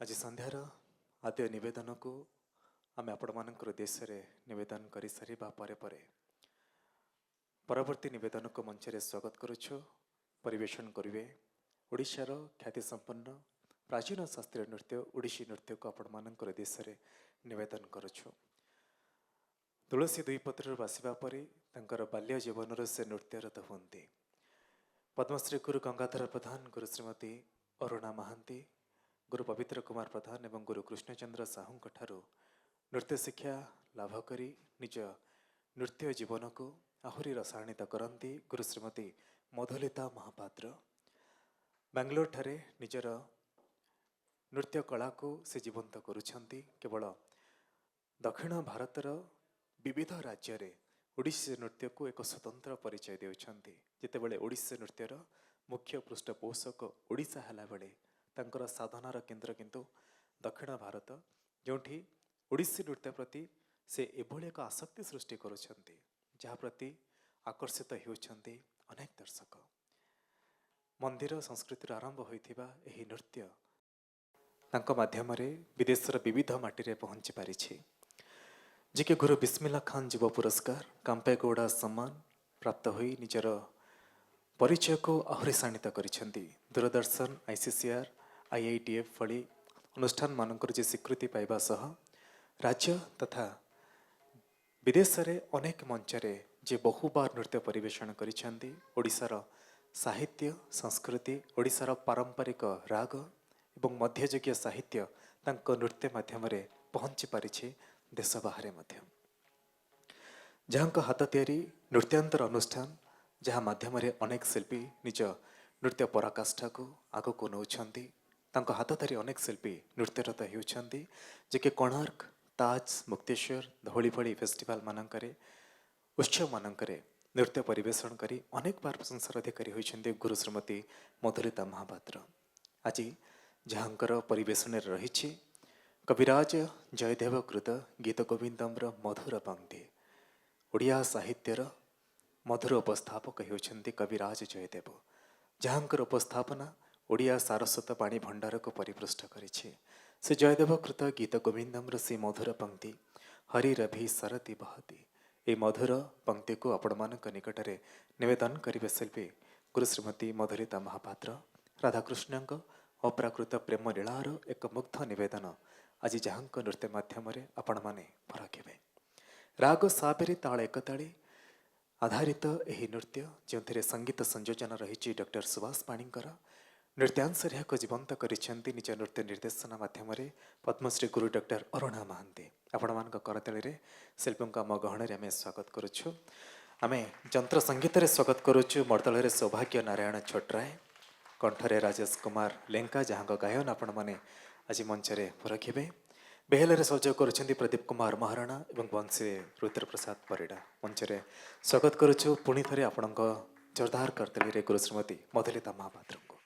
आज संध्यार आद्य नवेदन को आम आपण देश में नवेदन कर सारा परवर्ती नवेदन को मंच में स्वागत करुछु। परिवेशन करेंगे ओडिशार ख्याति संपन्न प्राचीन शास्त्रीय नृत्य ओडिशी नृत्य को आपण देश में नवेदन करुछु। तुलसी दुई पत्र बासिबा परे तांकर बाल्य जीवन से नृत्यरत हुंती। पद्मश्री गुरु गंगाधर प्रधान, गुरु श्रीमती अरुणा महांती, गुरु पवित्र कुमार प्रधान एवं गुरु कृष्णचंद्र साहू नृत्य शिक्षा लाभ करी निज नृत्य जीवन को आहुरी रसायनित करती। गुरु श्रीमती मधुलिता महापात्र बेंगलोर ठारे निजर नृत्य कला को से जीवंत करुछंती। केवल दक्षिण भारतर विविध राज्य रे ओडिसी नृत्य को एक स्वतंत्र परिचय देउछंती। जितेबेले ओडिसी नृत्यर मुख्य पृष्ठपोषक ओडिशा हला बेले तांकर साधनार केन्द्र किंतु दक्षिण भारत, जोठी ओडिसी नृत्य प्रति से एभली एक आसक्ति सृष्टि करुछंती जहा प्रति आकर्षित होउछंती अनेक दर्शक। मंदिर संस्कृति आरंभ होइथिबा एही नृत्य तांको माध्यम रे विदेशर विविध माटी रे पहुंची पारिछि। जिके गुरु बिस्मिल्ला खान जीव पुरस्कार कांपेगौड़ा सम्मान प्राप्त होई निजर परिचय को आहुरी शाणित करिसेंती। दूरदर्शन, आईसीसीआर, आईआईटीएफ भली अनुष्ठान मानकर जे स्वीकृति पाइबा सह राज्य तथा विदेश रे अनेक मंच रे जे बहुबार नृत्य परिवेषण करिसेंती। ओडिशार साहित्य संस्कृति, ओडिशार पारंपरिक राग एवं मध्ययुगीय साहित्य तांको नृत्य माध्यम रे पहुंची पारिछि देश बाहर मध्य। जहां हाथ तैयारी नृत्यांतर अनुष्ठान जहाँ माध्यम रे अनेक शिल्पी निज नृत्य पराकाष्ठा को आग को नौछंती। तांको हाथ धरी अनेक शिल्पी नृत्यरत होउछंती। जेके कोणार्क, ताज, मुक्तेश्वर, धौली भली फेस्टिवल मानकरे उत्सव मानकरे नृत्य परिवेषण करी अनेक बार प्रशंसार अधिकारी होइछंती गुरु श्रीमती मधुलिता महापात्र। आज जहाँकर परिवेषण रही कविराज जयदेव कृत गीत गोविंदम्र मधुर पंक्ति। ओडिया साहित्यर मधुर उपस्थापक होउछंती कविराज जयदेव, जहाँकर उपस्थापना ओडिया सारस्वत पाणी भंडार को परिपृष्ठ करिछि। से जयदेव कृत गीत गोविंदम्र से मधुर पंक्ति हरि रभि सरति बहति। ए मधुर पंक्ति को आपण मानक निकट रे निवेदन करिवे शिल्पी गुरु श्रीमती मधुलिता महापात्र। राधाकृष्णଙ୍କ अप्राकृत प्रेम लीलार एक मुग्ध निवेदन आज जहाँक नृत्य माध्यम रे आपण माने परखिबे। राग साबेरी ताल एकताली आधारित यही नृत्य जो संगीत संयोजन रही डॉक्टर सुभाष पाणीकर नृत्यांश को जीवंत करिसेंती निज नृत्य निर्देशन माध्यम रे पद्मश्री गुरु डॉक्टर अरुणा महांती। आपण मान करताली शिल्पी आम गहन आम स्वागत करुछु। आम जंत्र संगीत रे स्वागत करुछु मर्दल सौभाग्य नारायण छोटराय, कंठरे राजेश कुमार लेंका जहाँ गायन आपण मैंने आज मंच रे रखिबे। बेहेल सहयोग कर प्रदीप कुमार महाराणा एवं वंशी रुद्र प्रसाद परिड़ा। मंच रे स्वागत करुछु पुणी थे आपण जोरदार करतली गुरु श्रीमती मधुलिता महापात्र को।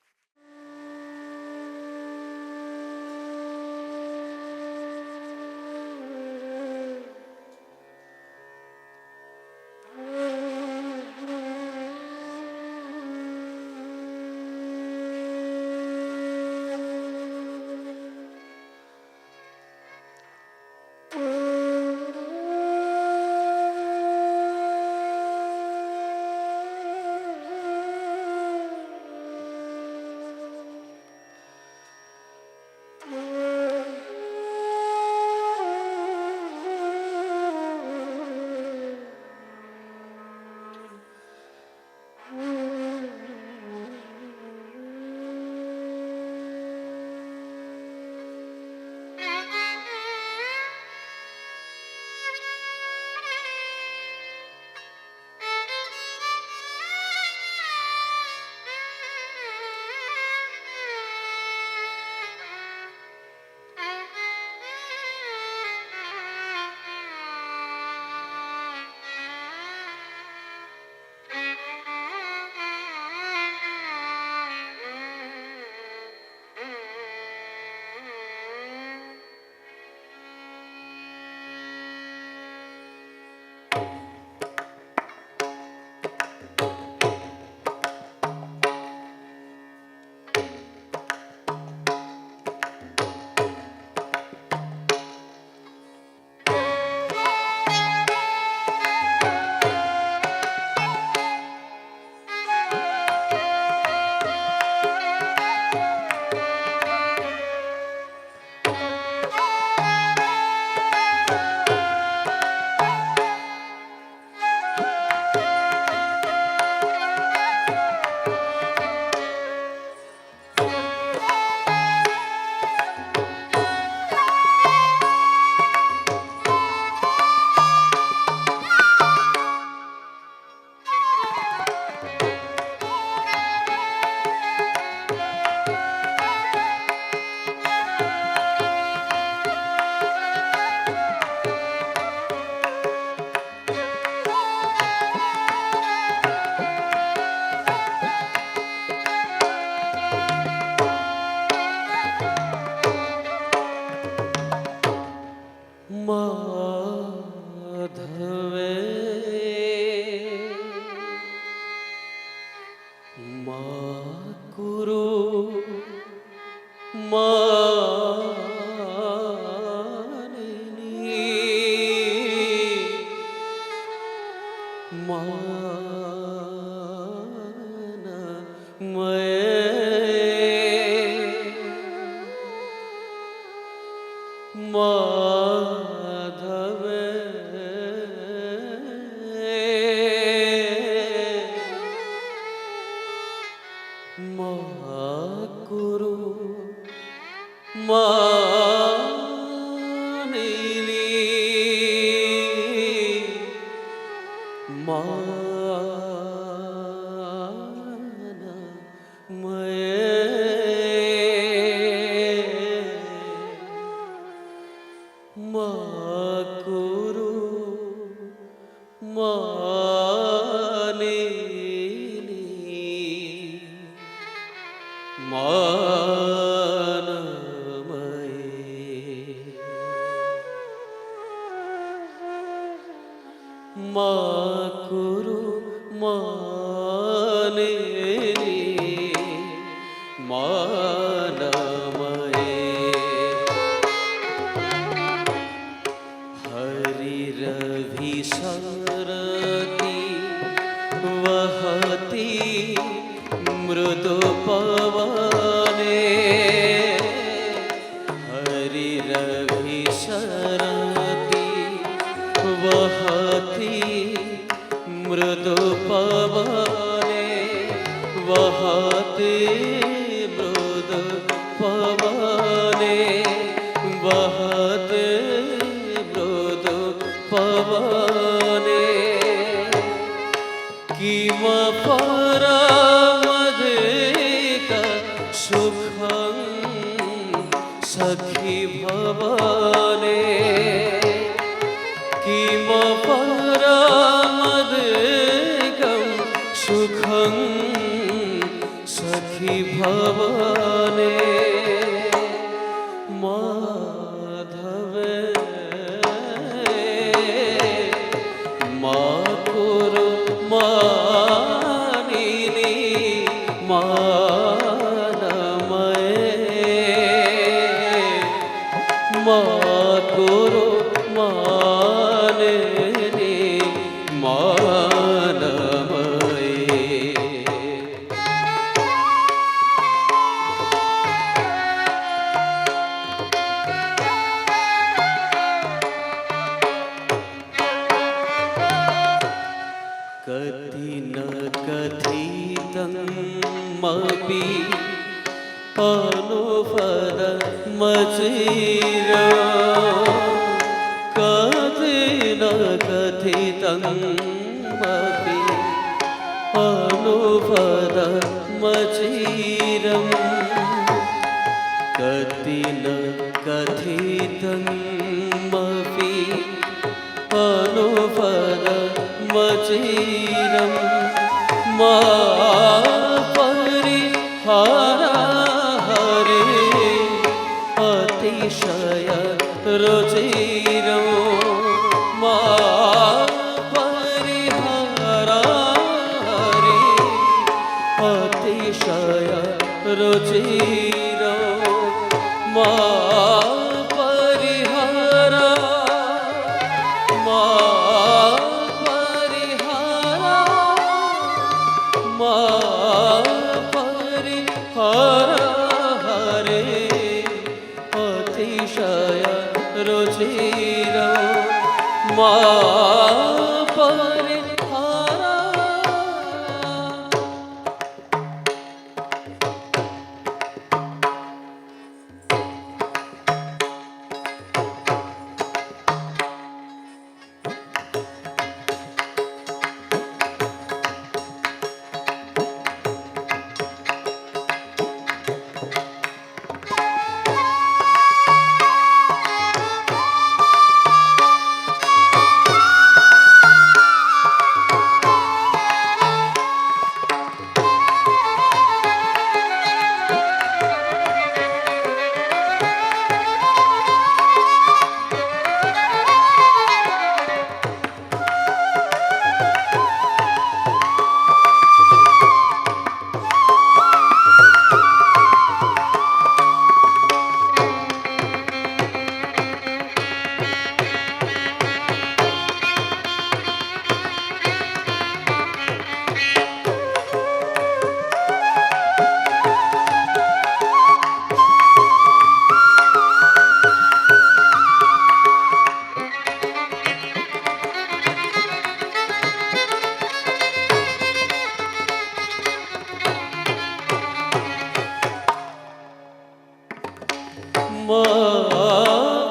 मा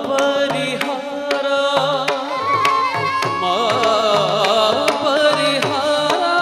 परिहारा मा परिहारा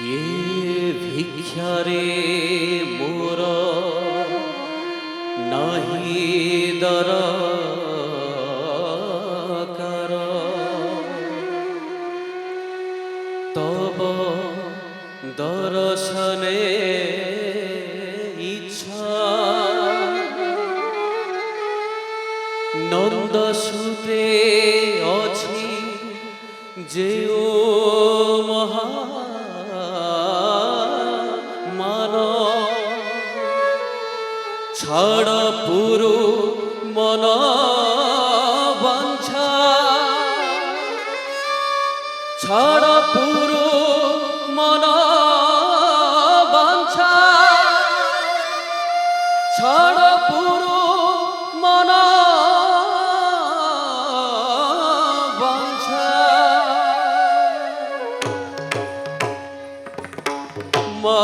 ये भिक्षारे मोर नाही दरकार तब दर्शने इच्छा नंद सुते अछि जेओ महा छाड़ पुरु मन बांछा छाड़ पुरु मन बांछा छाड़ पुरु मन बांछा मा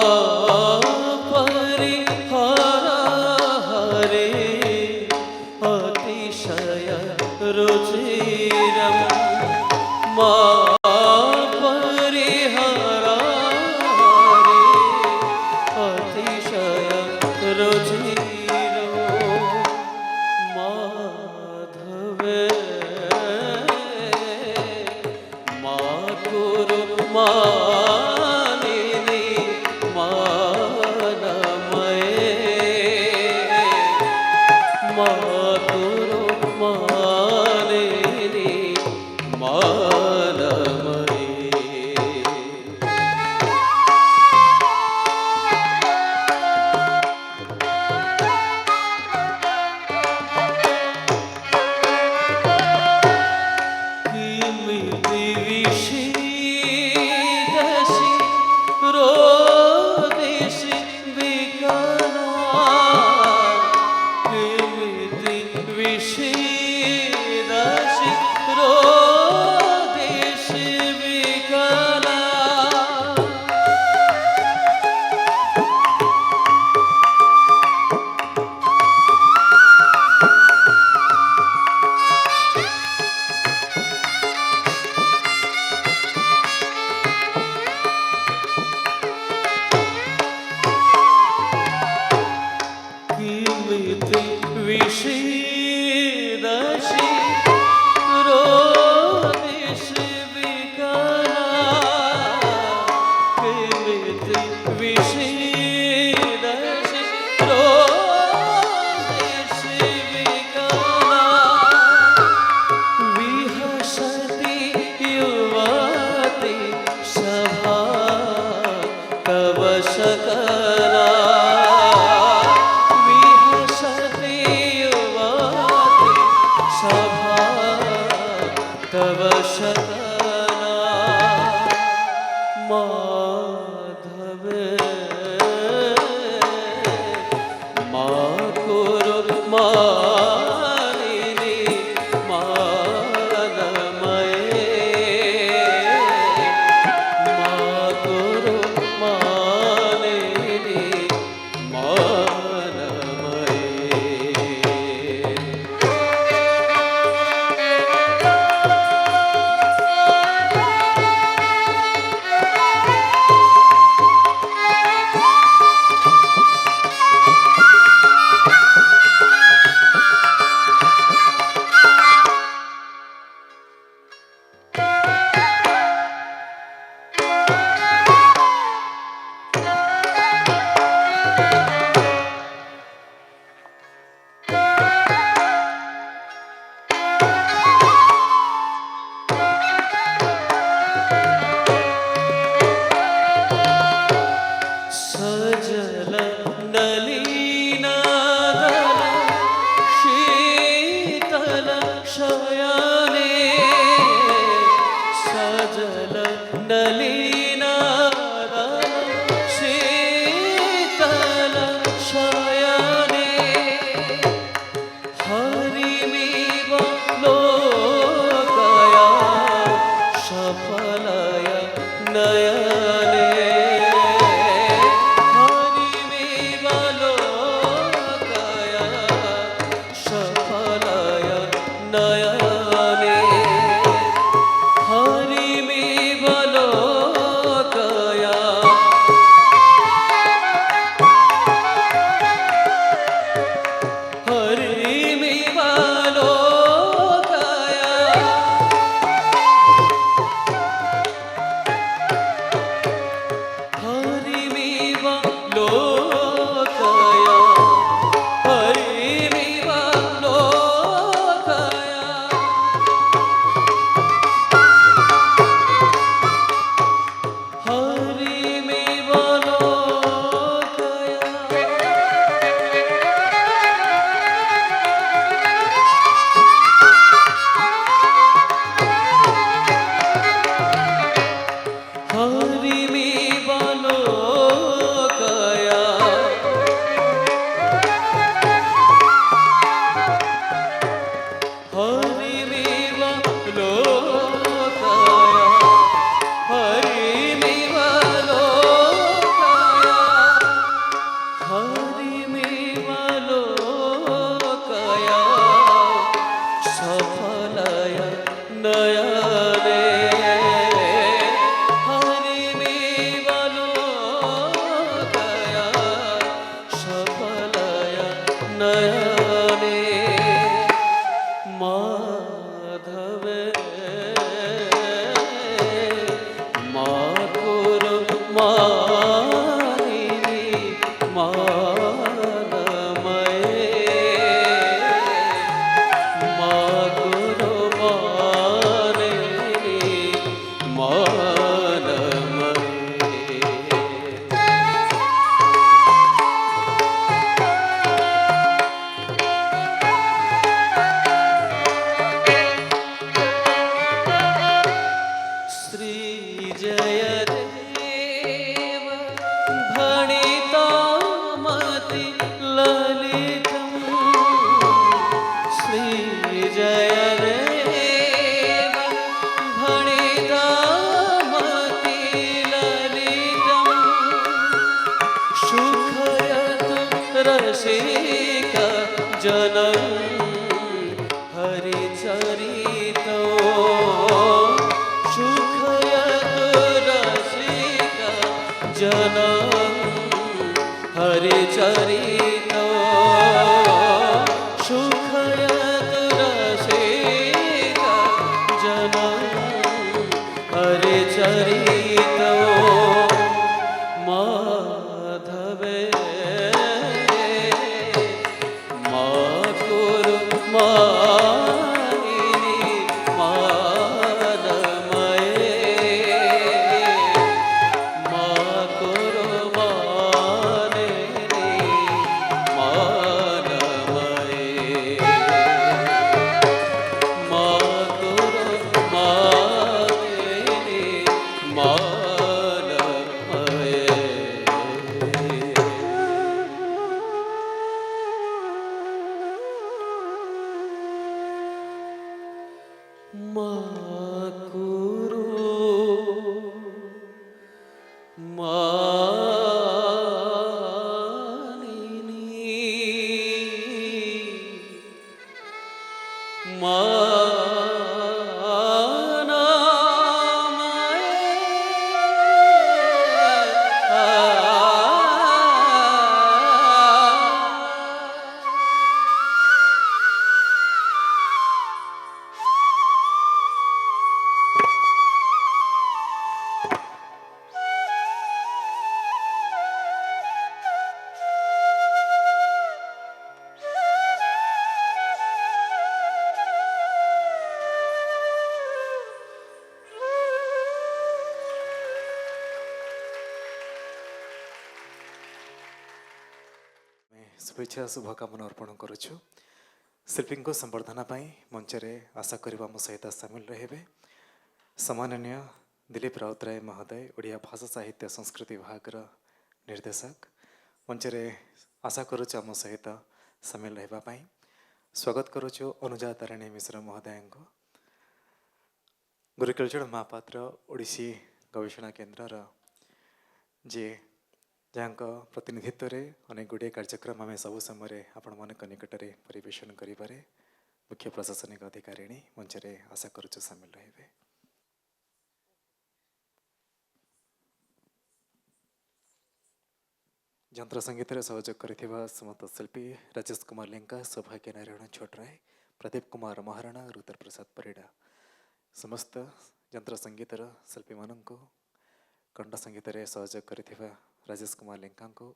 रुचिरम मा परिहारा रे अतिशय रुचिरम माधवे मातुरु मानिनी मानमये मातुरु सकला विहसति युवा नयने माधवे मातुर मानिनी मानमये मातुर मानिनी मानमये श्री जय देव भणितामति ललितम् श्री जय देव भणितामति ललितम् सुखयतु रसिक जनम् हरिचरितो सुखयतु रसिक जनम् हरिचरितो सुखयतु रसिक जनम् हरिचरितो माधवे मातुर मानिनी मानमये मातुर मानिनी मानमये मातुर मानिनी मानमये माकुरु मानिनी शुभेच्छा शुभकामना अर्पण करुछु शिल्पी को संवर्धना पाई मंचरे आशा करबा मो सहित सामिल रहे सम्माननीय दिलीप राउतराय महोदय ओडिया भाषा साहित्य संस्कृति विभाग निर्देशक मंचरे आशा करुछु आम सहित सामिल रहिबा पाई स्वागत करुछु अनुजा तारिणी मिश्र महोदय को गुरुकुलचरण महापात्र ओडिसी गवेषणा केन्द्र जे जहाँ प्रतिनिधित्व रे अनेक गुड़े कार्यक्रम आम सब समय आपण मान निकट में परिवेशन करें मुख्य प्रशासनिक अधिकारिणी मंचरे आशा करुछु सामिल रहे यंत्र संगीत सहयोग करथिबा समस्त शिल्पी राजेश कुमार लेंका सौभाग्य नारायण छोटराय प्रदीप कुमार महाराणा रुद्र प्रसाद परिड़ा समस्त यंत्र संगीत शिल्पी मानक कंठ संगीत सहयोग करथिबा राजेश कुमार लेंका को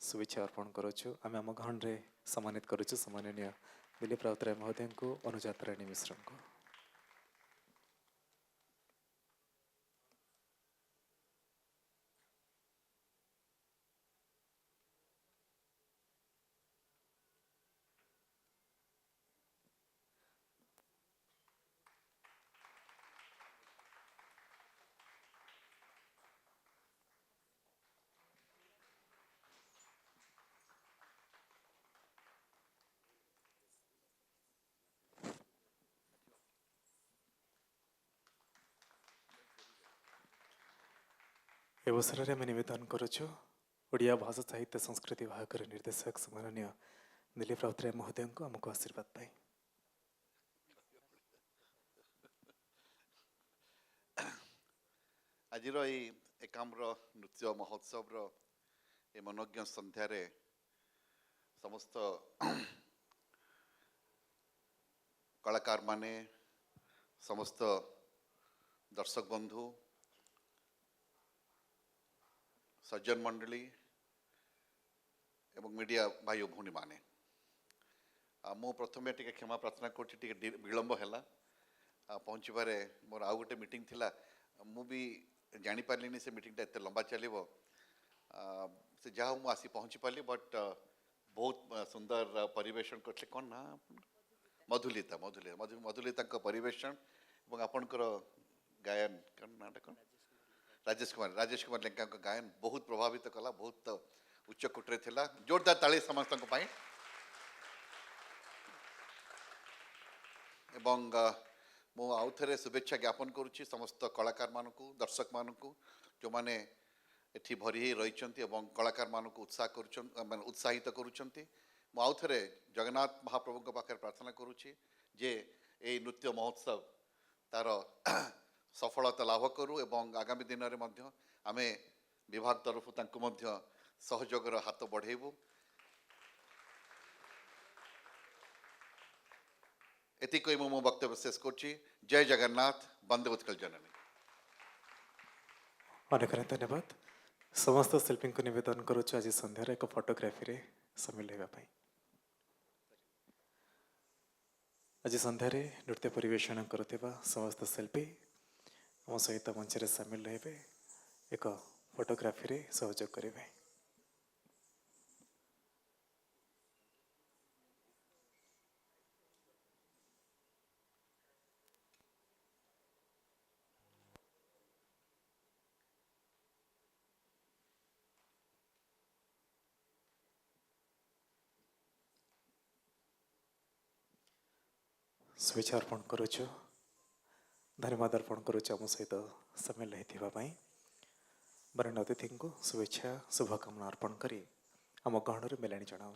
शुभेच्छा अर्पण करुछु आम आम गहन रे सम्मानित करुछु सम्माननीय दिलीप राउतराय महोदय को अनुजा तारिणी मिश्र को अवसर में आम नवेदन करुछु ओडिया भाषा साहित्य संस्कृति विभाग निर्देशक सम्माननीय दिलीप राउतराय महोदय को आमको आशीर्वाद पाई आज एकाम्र नृत्य महोत्सव ए मनोज्ञ संध्यारे समस्त कलाकार माने समस्त दर्शक बंधु सज्जन मंडली एवं मीडिया भाई भौणी माने मु प्रथम टे क्षमा प्रार्थना कर विलंब है पहुँचवे मोर आउ गोटे मीटिंग थिला मु भी जानी पार्ली से मीटिंग एत लंबा चलो से जहाँ मुझे आसी पहुँची पार्ली बट बहुत सुंदर परिवेशन करते कौन ना मधुलिता मधुलिता मधुलिता परिवेशन और आपणकर गायन कौन नाटा कौन राजेश कुमार लेंका गायन बहुत प्रभावित कला बहुत उच्च कोटरे थिला जोरदार ताली समस्त एवं मु आउ थे शुभेच्छा ज्ञापन करुच्ची समस्त कलाकार मानू दर्शक मानू जो मैंने एठी भरी रही कलाकार मानक उत्साहित करुँच आउ थे जगन्नाथ महाप्रभु पाखे प्रार्थना करुच्ची जे ये नृत्य महोत्सव तार सफलता लाभ करूँ एवं आगामी दिन में आम विभाग तरफ सहयोगर हाथ बढ़ेबू एति कही मो वक्तव्य शेष करुच्ची जय जगन्नाथ वंदे उत्कल जननी अनेक धन्यवाद समस्त शिल्पी को निवेदन करुछु आज संध्यार एक फोटोग्राफी रे सामिल होगा आज संध्यार नृत्य परिवेषण करुवा समस्त शिल्पी आम सहित मंच रे सामिल रहे एक फोटोग्राफी रे सहयोग करेंगे शुभेच्छा अर्पण करुछु धन्यवाद अर्पण करुछु आम सहित सामिल होता वरण अतिथि को शुभेच्छा शुभकामना अर्पण करी आम गहन मेलाणी जनाऊँ।